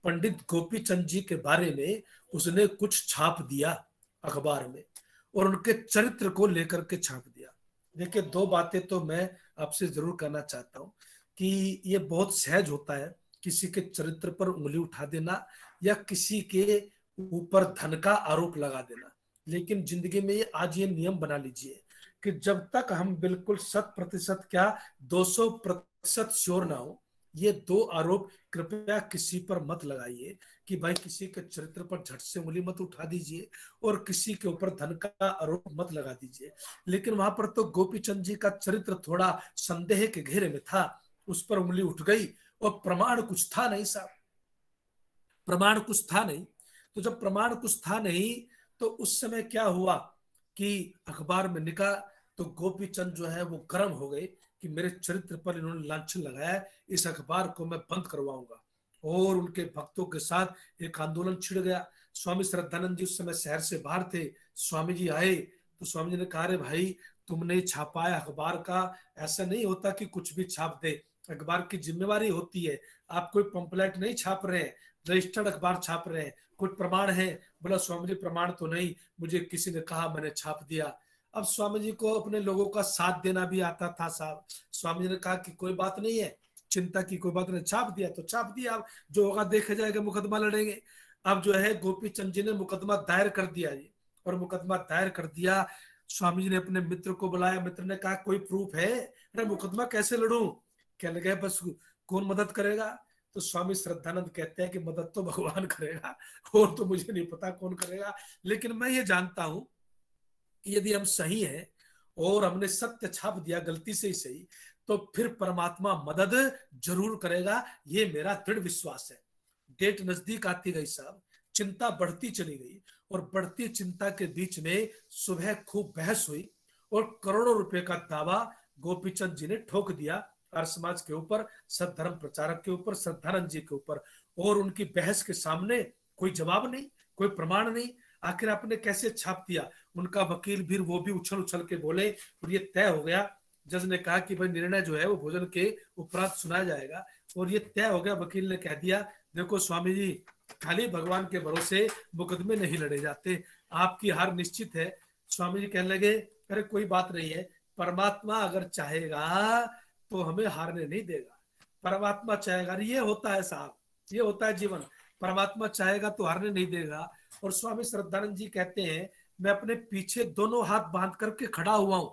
पंडित गोपी चंद जी के बारे में उसने कुछ छाप दिया अखबार में, और उनके चरित्र को लेकर के छाप दिया। देखिए, दो बातें तो मैं आपसे जरूर कहना चाहता हूँ कि ये बहुत सहज होता है किसी के चरित्र पर उंगली उठा देना या किसी के ऊपर धन का आरोप लगा देना, लेकिन जिंदगी में ये आज ये नियम बना लीजिए कि जब तक हम बिल्कुल 100% क्या 200% श्योर ना हो, ये दो आरोप कृपया किसी पर मत लगाइए कि भाई किसी के चरित्र पर झट से उंगली मत उठा दीजिए और किसी के ऊपर धन का आरोप मत लगा दीजिए। लेकिन वहां पर तो गोपीचंद जी का चरित्र थोड़ा संदेह के घेरे में था, उस पर उंगली उठ गई, और प्रमाण कुछ था नहीं साहब, प्रमाण कुछ था नहीं। तो जब प्रमाण कुछ था नहीं, तो उस समय क्या हुआ कि अखबार में निकला, तो गोपीचंद जो है वो गर्म हो गए कि मेरे चरित्र पर इन्होंने लांछन लगाया, इस अखबार को मैं बंद करवाऊंगा। और उनके भक्तों के साथ एक आंदोलन छिड़ गया। स्वामी श्रद्धानंद जी उस समय शहर से बाहर थे, स्वामी जी आए तो स्वामी जी ने कहा, रे भाई तुमने छापाया अखबार का, ऐसा नहीं होता कि कुछ भी छाप दे, अखबार की जिम्मेवारी होती है, आप कोई पंपलेट नहीं छाप रहे हैं, रजिस्टर्ड अखबार छाप रहे हैं, कुछ प्रमाण है? बोला, स्वामी जी प्रमाण तो नहीं, मुझे किसी ने कहा मैंने छाप दिया। अब स्वामी जी को अपने लोगों का साथ देना भी आता था साहब। स्वामी जी ने कहा कि कोई बात नहीं है, चिंता की कोई बात नहीं, छाप दिया तो छाप दिया, अब जो होगा देखा जाएगा, मुकदमा लड़ेंगे। अब जो है गोपीचंद जी ने मुकदमा दायर कर दिया जी, और मुकदमा दायर कर दिया। स्वामी जी ने अपने मित्र को बुलाया, मित्र ने कहा कोई प्रूफ है? अरे मुकदमा कैसे लड़ूं? कहने लगे बस कौन मदद करेगा? तो स्वामी श्रद्धानंद कहते हैं कि मदद तो भगवान करेगा, और तो मुझे नहीं पता कौन करेगा, लेकिन मैं ये जानता हूं कि यदि हम सही हैं और हमने सत्य छाप दिया, गलती से ही सही, तो फिर परमात्मा मदद जरूर करेगा, ये मेरा दृढ़ विश्वास है। डेट नजदीक आती गई साहब, चिंता बढ़ती चली गई, और बढ़ती चिंता के बीच में सुबह खूब बहस हुई, और करोड़ों रुपए का दावा गोपीचंद जी ने ठोक दिया आर्य समाज के ऊपर, सद्धर्म प्रचारक के ऊपर, श्रद्धानंद जी के ऊपर। और उनकी बहस के सामने कोई जवाब नहीं, कोई प्रमाण नहीं, आखिर आपने कैसे छाप दिया? उनका वकील भी वो भी उछल उछल के बोले, और ये तय हो गया। जज ने कहा कि भाई निर्णय जो है वो भोजन के उपरांत सुनाया जाएगा, और ये तय हो गया। वकील ने कह दिया, देखो स्वामी जी, खाली भगवान के भरोसे मुकदमे नहीं लड़े जाते, आपकी हार निश्चित है। स्वामी जी कहने लगे, अरे कोई बात नहीं है, परमात्मा अगर चाहेगा तो हमें हारने नहीं देगा, परमात्मा चाहेगा। ये होता है साहब, ये होता है जीवन, परमात्मा चाहेगा तो हारने नहीं देगा। और स्वामी श्रद्धानंद जी कहते हैं, मैं अपने पीछे दोनों हाथ बांध करके खड़ा हुआ हूं,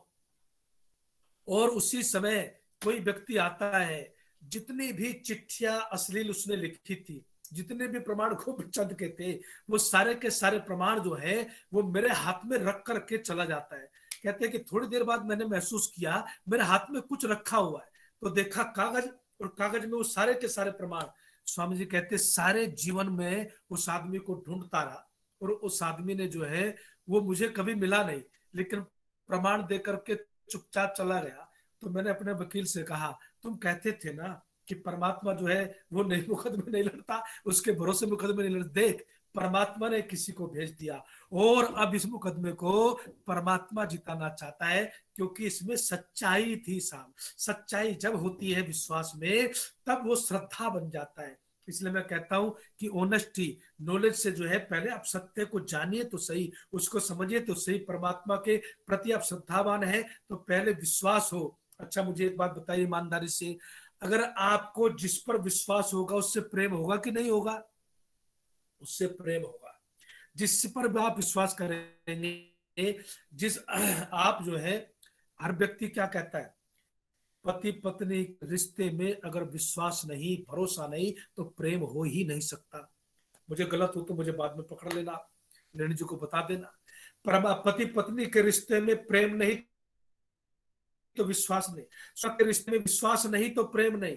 और उसी समय कोई व्यक्ति आता है, जितनी भी चिट्ठियां अश्लील उसने लिखी थी, जितने भी प्रमाण खूब चंद के थे, वो सारे के सारे प्रमाण जो है वो मेरे हाथ में रख करके चला जाता है। कहते हैं कि थोड़ी देर बाद मैंने महसूस किया मेरे हाथ में कुछ रखा हुआ है, तो देखा कागज, और कागज में वो सारे के सारे प्रमाण। स्वामी जी कहते सारे जीवन में उस आदमी को ढूंढता रहा, और उस आदमी ने जो है वो मुझे कभी मिला नहीं, लेकिन प्रमाण दे करके चुपचाप चला गया। तो मैंने अपने वकील से कहा, तुम कहते थे ना कि परमात्मा जो है वो नहीं मुकदमे नहीं लड़ता, उसके भरोसे मुकदमे नहीं लड़ते। देख, परमात्मा ने किसी को भेज दिया, और अब इस मुकदमे को परमात्मा जिताना चाहता है, क्योंकि इसमें सच्चाई थी साहब। सच्चाई जब होती है विश्वास में, तब वो श्रद्धा बन जाता है। इसलिए मैं कहता हूं कि ऑनेस्टी, नॉलेज से जो है, पहले आप सत्य को जानिए तो सही, उसको समझिए तो सही। परमात्मा के प्रति आप श्रद्धावान है तो पहले विश्वास हो। अच्छा, मुझे एक बात बताइए ईमानदारी से, अगर आपको जिस पर विश्वास होगा उससे प्रेम होगा कि नहीं होगा? उससे प्रेम होगा। जिस पर भी आप विश्वास करेंगे, जिस आप जो है, हर व्यक्ति क्या कहता है, पति पत्नी रिश्ते में अगर विश्वास नहीं, भरोसा नहीं, तो प्रेम हो ही नहीं सकता। मुझे गलत हो तो मुझे बाद में पकड़ लेना, रेणु जी को बता देना। पर पति पत्नी के रिश्ते में प्रेम नहीं तो विश्वास नहीं, सबके रिश्ते में विश्वास नहीं तो प्रेम नहीं,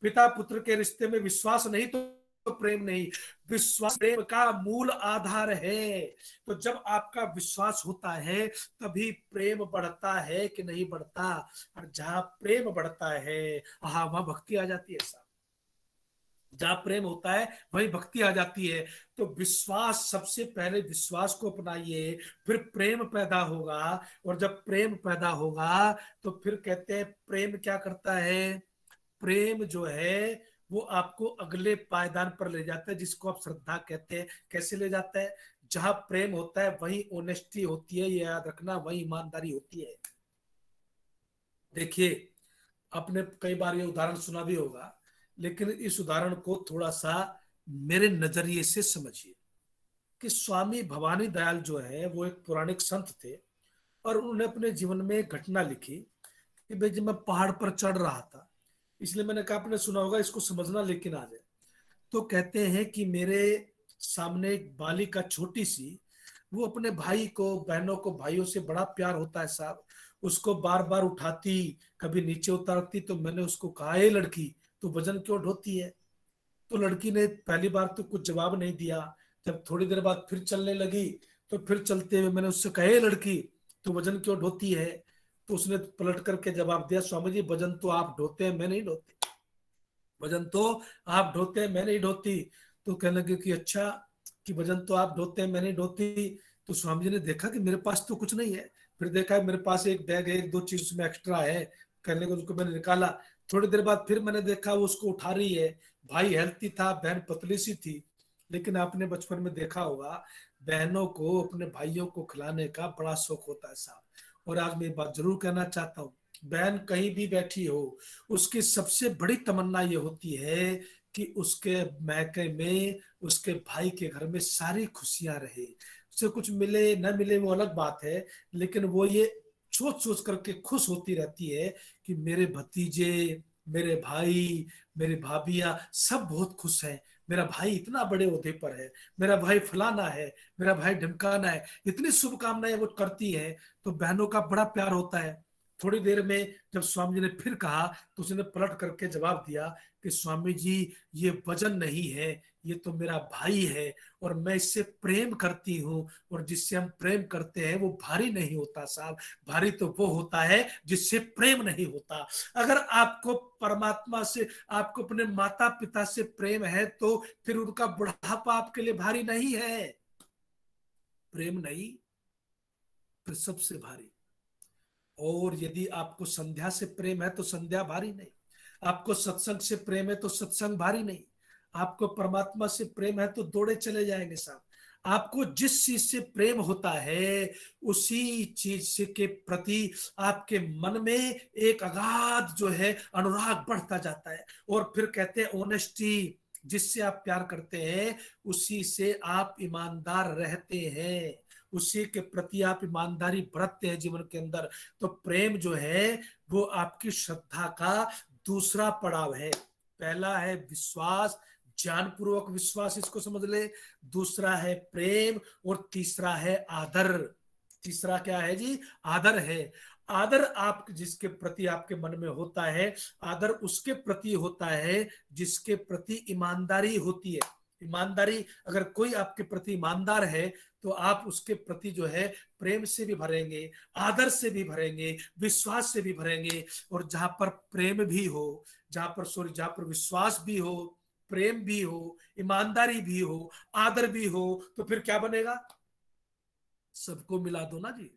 पिता पुत्र के रिश्ते में विश्वास नहीं तो प्रेम नहीं। विश्वास प्रेम का मूल आधार है। तो जब आपका विश्वास होता है तभी प्रेम बढ़ता है कि नहीं बढ़ता? और जहां प्रेम बढ़ता है, वहां भक्ति आ जाती है साहब। जहां प्रेम होता है वही भक्ति आ जाती है। तो विश्वास, सबसे पहले विश्वास को अपनाइए, फिर प्रेम पैदा होगा, और जब प्रेम पैदा होगा तो फिर कहते हैं प्रेम क्या करता है? प्रेम जो है वो आपको अगले पायदान पर ले जाता है, जिसको आप श्रद्धा कहते हैं। कैसे ले जाता है? जहां प्रेम होता है वही ऑनेस्टी होती है, ये याद रखना, वही ईमानदारी होती है। देखिए, आपने कई बार ये उदाहरण सुना भी होगा, लेकिन इस उदाहरण को थोड़ा सा मेरे नजरिए से समझिए कि स्वामी भवानी दयाल जो है वो एक पौराणिक संत थे, और उन्होंने अपने जीवन में एक घटना लिखी कि भाई जब मैं पहाड़ पर चढ़ रहा था, इसलिए मैंने कहा आपने सुना होगा, इसको समझना लेकिन आ जाए। तो कहते हैं कि मेरे सामने एक बालिका छोटी सी, वो अपने भाई को, बहनों को, भाइयों से बड़ा प्यार होता है साहब, उसको बार बार उठाती, कभी नीचे उतारती। तो मैंने उसको कहा, ए लड़की, तो वजन क्यों ढोती है? तो लड़की ने पहली बार तो कुछ जवाब नहीं दिया। जब थोड़ी देर बाद फिर चलने लगी, तो फिर चलते हुए मैंने उससे कहा, लड़की, तो वजन क्यों ढोती है? तो उसने पलट करके जवाब दिया, स्वामी जी, वजन तो आप ढोते हैं, मैं नहीं ढोती। वजन तो आप ढोते हैं, मैं नहीं ढोती। तो कहने लगे कि अच्छा, कि वजन तो आप ढोते हैं, मैं नहीं ढोती। तो स्वामी जी ने देखा कि मेरे पास तो कुछ नहीं है, फिर देखा मेरे पास एक बैग है, एक दो चीज उसमें एक्स्ट्रा है। कहने को उसको मैंने निकाला। थोड़ी देर बाद फिर मैंने देखा वो उसको उठा रही है। भाई हेल्थी था, बहन पतली सी थी। लेकिन आपने बचपन में देखा होगा, बहनों को अपने भाइयों को खिलाने का बड़ा शौक होता है साहब। और आज मैं बात जरूर कहना चाहता हूँ, बहन कहीं भी बैठी हो, उसकी सबसे बड़ी तमन्ना ये होती है कि उसके मैके में, उसके भाई के घर में सारी खुशियां रहे। उसे कुछ मिले न मिले वो अलग बात है, लेकिन वो ये सोच सोच करके खुश होती रहती है कि मेरे भतीजे, मेरे भाई, मेरी भाभियां सब बहुत खुश हैं। मेरा भाई इतना बड़े ओहदे पर है, मेरा भाई फलाना है, मेरा भाई ढमकाना है, इतनी शुभकामनाएं वो करती है। तो बहनों का बड़ा प्यार होता है। थोड़ी देर में जब स्वामी जी ने फिर कहा, तो उसने पलट करके जवाब दिया कि स्वामी जी, ये वजन नहीं है, ये तो मेरा भाई है, और मैं इससे प्रेम करती हूँ। और जिससे हम प्रेम करते हैं वो भारी नहीं होता साहब, भारी तो वो होता है जिससे प्रेम नहीं होता। अगर आपको परमात्मा से, आपको अपने माता पिता से प्रेम है, तो फिर उनका बुढ़ापा आपके लिए भारी नहीं है। प्रेम नहीं, फिर सबसे भारी। और यदि आपको संध्या से प्रेम है तो संध्या भारी नहीं, आपको सत्संग से प्रेम है तो सत्संग भारी नहीं, आपको परमात्मा से प्रेम है तो दौड़े चले जाएंगे साहब। आपको जिस चीज से प्रेम होता है, उसी चीज से के प्रति आपके मन में एक अगाध जो है अनुराग बढ़ता जाता है। और फिर कहते हैं ऑनेस्टी, जिससे आप प्यार करते हैं उसी से आप ईमानदार रहते हैं। उसी के प्रति आप ईमानदारी बरतते हैं जीवन के अंदर, तो प्रेम जो है वो आपकी श्रद्धा का दूसरा पड़ाव है। पहला है विश्वास, ज्ञानपूर्वक विश्वास, इसको समझ ले। दूसरा है प्रेम, और तीसरा है आदर। तीसरा क्या है जी? आदर है। आदर आप जिसके प्रति आपके मन में होता है, आदर उसके प्रति होता है जिसके प्रति ईमानदारी होती है। ईमानदारी, अगर कोई आपके प्रति ईमानदार है तो आप उसके प्रति जो है प्रेम से भी भरेंगे, आदर से भी भरेंगे, विश्वास से भी भरेंगे। और जहां पर प्रेम भी हो, जहां पर विश्वास भी हो, प्रेम भी हो, ईमानदारी भी हो, आदर भी हो, तो फिर क्या बनेगा? सबको मिला दो ना जी।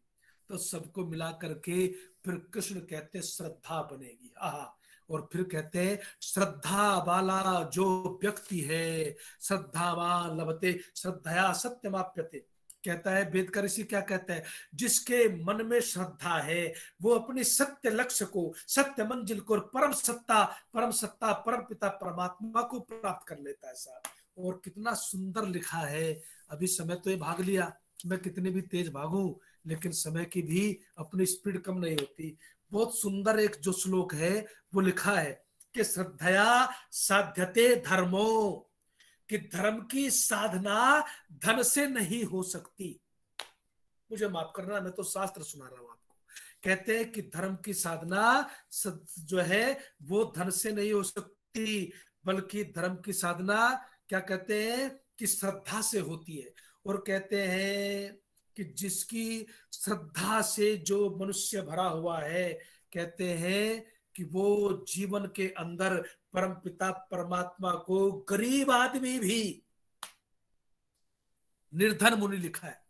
तो सबको मिला करके फिर कृष्ण कहते श्रद्धा बनेगी। आहा। और फिर कहते हैं श्रद्धा वाला जो व्यक्ति है, श्रद्धावान लभते श्रद्धया सत्यमाप्यते। कहता है वेद का ऋषि, क्या कहता है? जिसके मन में श्रद्धा है वो अपनी सत्य लक्ष्य को, सत्य मंजिल को, परम सत्ता परम पिता परमात्मा को प्राप्त कर लेता है साहब। और कितना सुंदर लिखा है। अभी समय तो ये भाग लिया, मैं कितनी भी तेज भागूं लेकिन समय की भी अपनी स्पीड कम नहीं होती। बहुत सुंदर एक जो श्लोक है वो लिखा है कि श्रद्धया साध्यते धर्मो, कि धर्म की साधना धन से नहीं हो सकती। मुझे माफ करना, मैं तो शास्त्र सुना रहा हूं आपको। कहते हैं कि धर्म की साधना जो है वो धन से नहीं हो सकती, बल्कि धर्म की साधना क्या कहते हैं कि श्रद्धा से होती है। और कहते हैं कि जिसकी श्रद्धा से जो मनुष्य भरा हुआ है, कहते हैं कि वो जीवन के अंदर परम पिता परमात्मा को, गरीब आदमी भी, निर्धन मुनि लिखा है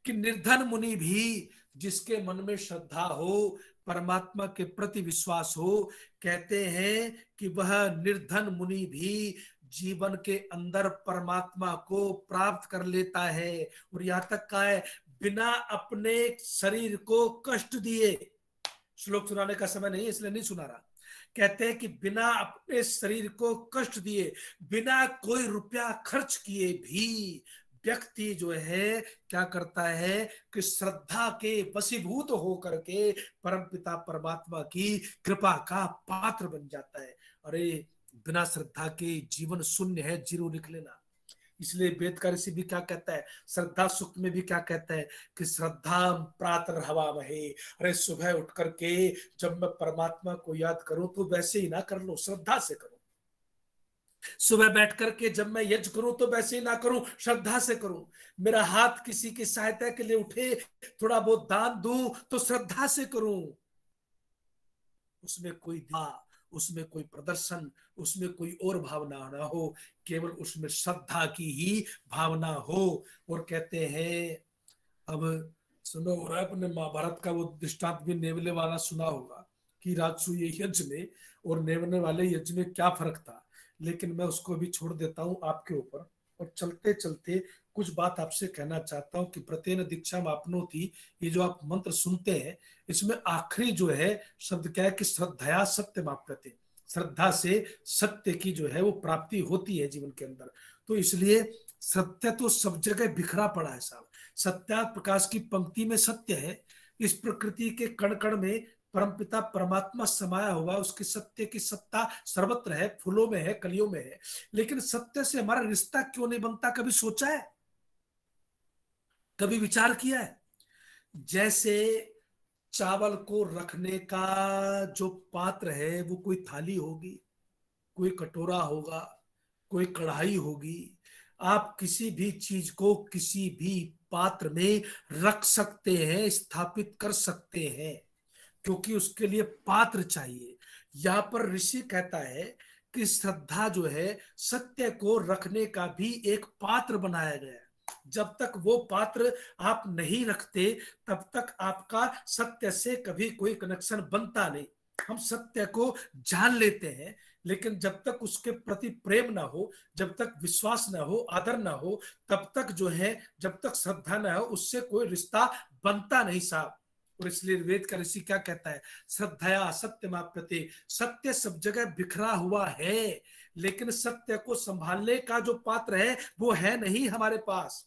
कि निर्धन मुनि भी जिसके मन में श्रद्धा हो, परमात्मा के प्रति विश्वास हो, कहते हैं कि वह निर्धन मुनि भी जीवन के अंदर परमात्मा को प्राप्त कर लेता है। और यहां तक का है बिना अपने शरीर को कष्ट दिए। श्लोक सुनाने का समय नहीं है इसलिए नहीं सुना रहा। कहते हैं कि बिना अपने शरीर को कष्ट दिए, बिना कोई रुपया खर्च किए भी व्यक्ति जो है क्या करता है कि श्रद्धा के वशीभूत होकर के परमपिता परमात्मा की कृपा का पात्र बन जाता है। अरे बिना श्रद्धा के जीवन शून्य है, जीरो लिख लेना। इसलिए वेद का ऋषि भी क्या कहता है, श्रद्धा सूक्त में भी क्या कहता है कि श्रद्धा प्रातः हवामहे। अरे सुबह उठ करके जब मैं परमात्मा को याद करूं तो वैसे ही ना कर लो, श्रद्धा से करो। सुबह बैठ करके जब मैं यज्ञ करूं तो वैसे ही ना करूं, श्रद्धा से करूं। मेरा हाथ किसी की सहायता के लिए उठे, थोड़ा बहुत दान दूं तो श्रद्धा से करूं। उसमें कोई उसमें कोई प्रदर्शन, उसमें कोई और भावना ना हो, केवल उसमें श्रद्धा की ही भावना हो। और कहते हैं, अब सुनो, और अपने महाभारत का वो दृष्टांत भी नेवले वाला सुना होगा कि राजसूय यज्ञ में और नेवले वाले यज्ञ में क्या फर्क था। लेकिन मैं उसको भी छोड़ देता हूं आपके ऊपर, और चलते चलते कुछ बात आपसे कहना चाहता हूं कि प्रत्येन दीक्षा आपनोति, ये जो आप मंत्र सुनते हैं इसमें आखिरी जो है शब्द क्या है कि श्रद्धया सत्यमाप्यते, श्रद्धा से सत्य की जो है वो प्राप्ति होती है जीवन के अंदर। तो इसलिए सत्य तो सब जगह बिखरा पड़ा है साहब। सत्या प्रकाश की पंक्ति में सत्य है, इस प्रकृति के कण कण में परमपिता परमात्मा समाया हुआ, उसकी सत्य की सत्ता सर्वत्र है, फूलों में है, कलियों में है। लेकिन सत्य से हमारा रिश्ता क्यों नहीं बनता, कभी सोचा है, कभी विचार किया है? जैसे चावल को रखने का जो पात्र है वो कोई थाली होगी, कोई कटोरा होगा, कोई कढ़ाई होगी। आप किसी भी चीज को किसी भी पात्र में रख सकते हैं, स्थापित कर सकते हैं, क्योंकि उसके लिए पात्र चाहिए। यहाँ पर ऋषि कहता है कि श्रद्धा जो है सत्य को रखने का भी एक पात्र बनाया गया है। जब तक वो पात्र आप नहीं रखते तब तक आपका सत्य से कभी कोई कनेक्शन बनता नहीं। हम सत्य को जान लेते हैं, लेकिन जब तक उसके प्रति प्रेम ना हो, जब तक विश्वास ना हो, आदर ना हो, तब तक जो है, जब तक श्रद्धा ना हो, उससे कोई रिश्ता बनता नहीं साहब। और इसलिए वेद का ऋषि क्या कहता है, श्रद्धया सत्यमाप्यते। सत्य सब जगह बिखरा हुआ है, लेकिन सत्य को संभालने का जो पात्र है वो है नहीं हमारे पास।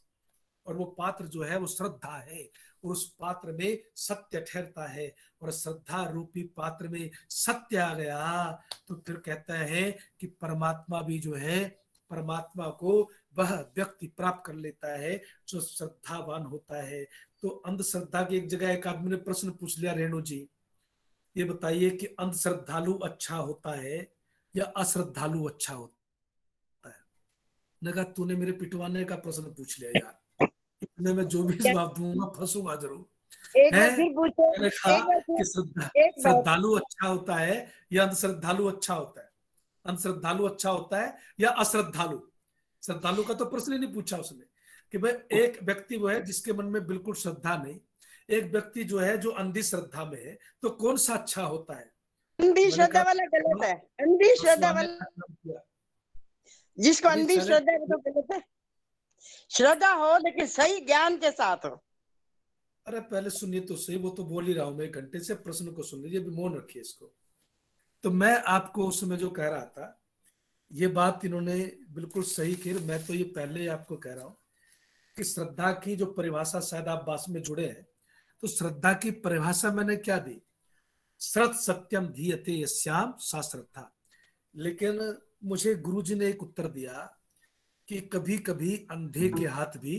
और वो पात्र जो है वो श्रद्धा है, और उस पात्र में सत्य ठहरता है, और श्रद्धा रूपी पात्र में सत्य आ गया तो फिर कहता है कि परमात्मा भी जो है, परमात्मा को वह व्यक्ति प्राप्त कर लेता है जो श्रद्धावान होता है। तो अंधश्रद्धा की एक जगह एक आदमी ने प्रश्न पूछ लिया, रेणु जी ये बताइए कि अंधश्रद्धालु अच्छा होता है या अश्रद्धालु अच्छा होता है? मैंने कहा तूने मेरे पिटवाने का प्रश्न पूछ लिया यार, इतने में जो भी जवाब दूंगा फंसूंगा जरूर। एक है बार फिर पूछो, मैंने कहा एक बार कि फिर, एक बार श्रद्धालु अच्छा होता है या अंधश्रद्धालु अच्छा होता है? अंधश्रद्धालु अच्छा होता है या अश्रद्धालु? श्रद्धालु का तो प्रश्न ही नहीं पूछा उसने कि भाई एक व्यक्ति वो है जिसके मन में बिल्कुल श्रद्धा नहीं, एक व्यक्ति जो है जो अंधी श्रद्धा में है, तो कौन सा अच्छा होता है? अंधी श्रद्धा वाला गलत है, अंधी श्रद्धा वाला, जिसको अंधी श्रद्धा है वो तो गलत है। श्रद्धा हो लेकिन सही ज्ञान के साथ हो। अरे पहले सुनिए तो सही, वो तो बोल ही रहा हूं मैं, एक घंटे से प्रश्न को सुन लीजिए, अभी मौन रखिए इसको। तो मैं आपको उस समय जो कह रहा था, ये बात इन्होंने बिल्कुल सही की। मैं तो ये पहले ही आपको कह रहा हूं कि श्रद्धा की जो परिभाषा, शायद आप बात में जुड़े हैं, तो श्रद्धा की परिभाषा मैंने क्या दी? श्रद्ध सत्यम धीयते यस्याम सा श्रद्धा। लेकिन मुझे गुरुजी ने एक उत्तर दिया कि कभी कभी अंधे के हाथ भी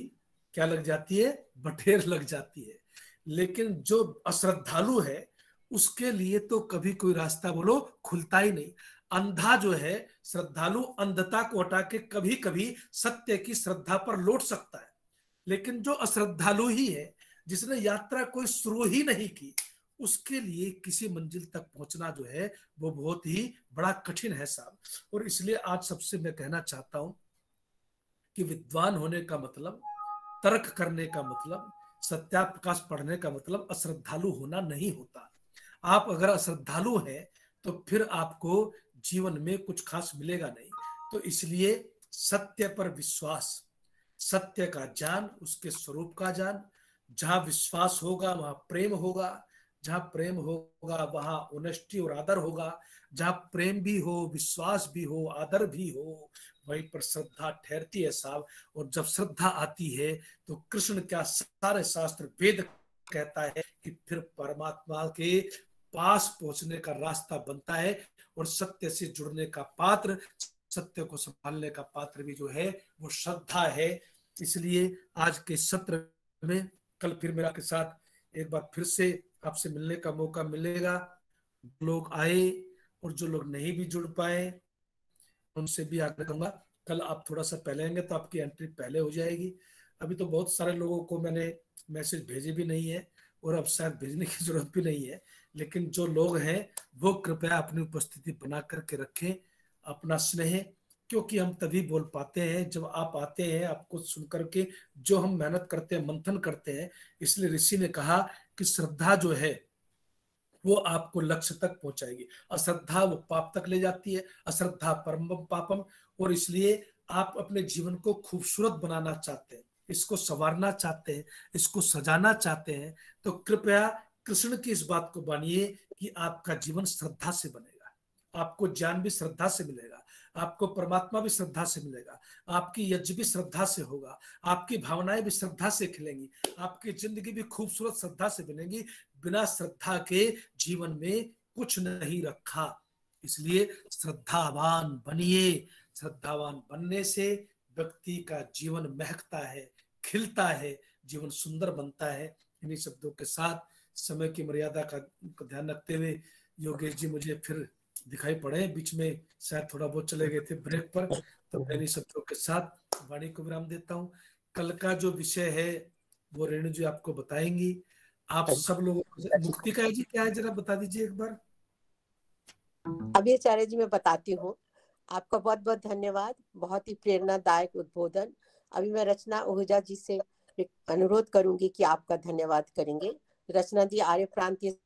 क्या लग जाती है? बटेर लग जाती है। लेकिन जो अश्रद्धालु है उसके लिए तो कभी कोई रास्ता बोलो खुलता ही नहीं। अंधा जो है, श्रद्धालु अंधता को हटा के कभी कभी सत्य की श्रद्धा पर लौट सकता है, लेकिन जो अश्रद्धालु ही है, जिसने यात्रा कोई शुरू ही नहीं की, उसके लिए किसी मंजिल तक पहुंचना जो है वो बहुत ही बड़ा कठिन है साहब। और इसलिए आज सबसे मैं कहना चाहता हूं कि विद्वान होने का मतलब, तर्क करने का मतलब, सत्याप्रकाश पढ़ने का मतलब अश्रद्धालु होना नहीं होता। आप अगर अश्रद्धालु हैं तो फिर आपको जीवन में कुछ खास मिलेगा नहीं। तो इसलिए सत्य पर विश्वास, सत्य का ज्ञान, उसके स्वरूप का ज्ञान, जहां विश्वास होगा वहां प्रेम होगा, जहां प्रेम होगा वहां ऑनेस्टी और आदर होगा, जहां प्रेम भी हो, विश्वास भी हो, आदर भी हो, वहीं पर श्रद्धा ठहरती है साहब। और जब श्रद्धा आती है तो कृष्ण क्या सारे शास्त्र वेद कहता है कि फिर परमात्मा के पास पहुंचने का रास्ता बनता है, और सत्य से जुड़ने का पात्र, सत्य को संभालने का पात्र भी जो है वो श्रद्धा है। इसलिए आज के सत्र में कल फिर मेरा के साथ एक बार फिर से आपसे मिलने का मौका मिलेगा। लोग आए और जो लोग नहीं भी जुड़ पाए उनसे भी आग्रह करूंगा, कल आप थोड़ा सा पहले आएंगे तो आपकी एंट्री पहले हो जाएगी। अभी तो बहुत सारे लोगों को मैंने मैसेज भेजे भी नहीं है और अब शायद भेजने की जरूरत भी नहीं है, लेकिन जो लोग हैं वो कृपया अपनी उपस्थिति बना करके रखें, अपना स्नेह, क्योंकि हम तभी बोल पाते हैं जब आप आते हैं, आपको सुन करके जो हम मेहनत करते हैं, मंथन करते हैं। इसलिए ऋषि ने कहा कि श्रद्धा जो है वो आपको लक्ष्य तक पहुंचाएगी, अश्रद्धा वो पाप तक ले जाती है, अश्रद्धा परम पापम। और इसलिए आप अपने जीवन को खूबसूरत बनाना चाहते हैं, इसको संवारना चाहते हैं, इसको सजाना चाहते हैं, तो कृपया कृष्ण की इस बात को मानिए कि आपका जीवन श्रद्धा से बनेगा, आपको ज्ञान भी श्रद्धा से मिलेगा, आपको परमात्मा भी श्रद्धा से मिलेगा, आपकी यज्ञ भी श्रद्धा से होगा, आपकी भावनाएं भी श्रद्धा से खिलेंगी, आपकी जिंदगी भी खूबसूरत श्रद्धा से बनेगी। बिना श्रद्धा के जीवन में कुछ नहीं रखा। इसलिए श्रद्धावान बनिए। श्रद्धावान बनने से व्यक्ति का जीवन महकता है, खिलता है, जीवन सुंदर बनता है। इन्हीं शब्दों के साथ समय की मर्यादा का ध्यान रखते हुए योगेश जी मुझे फिर दिखाई पड़े, बीच में शायद थोड़ा बहुत चले गए थे ब्रेक पर, तो मैं इन्हीं शब्दों के साथ वाणी को विराम देता हूँ। कल का जो विषय है वो रेणु जी आपको बताएंगी। आप सब लोगों को मुक्ति का जी क्या है जरा बता दीजिए एक बार। अभी आचार्य जी मैं बताती हूँ। आपका बहुत बहुत धन्यवाद, बहुत ही प्रेरणादायक उद्बोधन। अभी मैं रचना ओहुजा जी से अनुरोध करूंगी कि आपका धन्यवाद करेंगे। रचना जी आर्य प्रांतीय